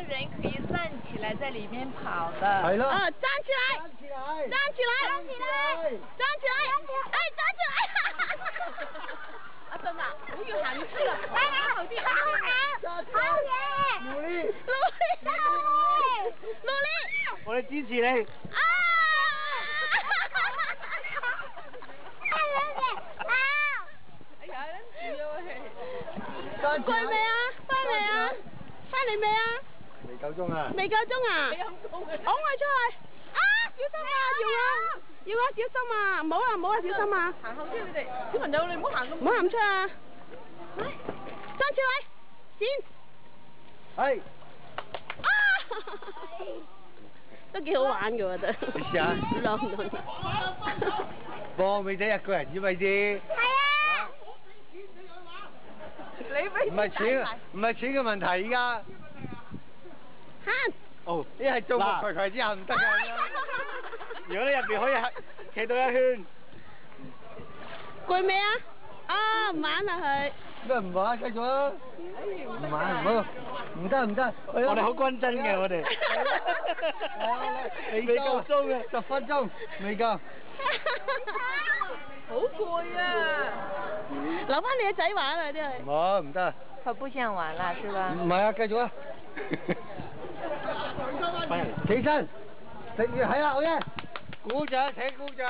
人可以站起來在裡面跑的。係咯。站起來！站起來！站起來！站起來！站起來！哎，站起來！阿頓啊，好要行要出啦！後啲，好嘢！努力！努力！我哋支持你。啊！哎呀，忍住啊喂！過未啊？翻嚟啊？翻嚟未啊？未夠鐘啊！未夠鐘啊！拱佢出去！啊！小心啊！要啊！小心啊！唔好啊！唔好啊！小心啊！行後啲你哋小朋友，你唔好行咁。唔好行出啊！站起來！先。係。啊！都幾好玩㗎喎，都。你試下。浪。幫美仔一個人啫咪先。係啊。唔係錢，唔係錢嘅問題而家。慳。哦，一係做個葵葵之後唔得㗎。如果你入邊可以企到一圈。攰未啊？啊，唔玩啦佢。咩唔玩？繼續啊！唔玩唔好，唔得唔得。我哋好均真嘅我哋。未夠鐘嘅，10分鐘未夠。好攰啊！留翻你個仔玩啊！啲係。唔好唔得。佢不想玩啦，是吧？唔係啊，繼續啊！起身，食完係啦，好嘢！鼓掌，請鼓掌。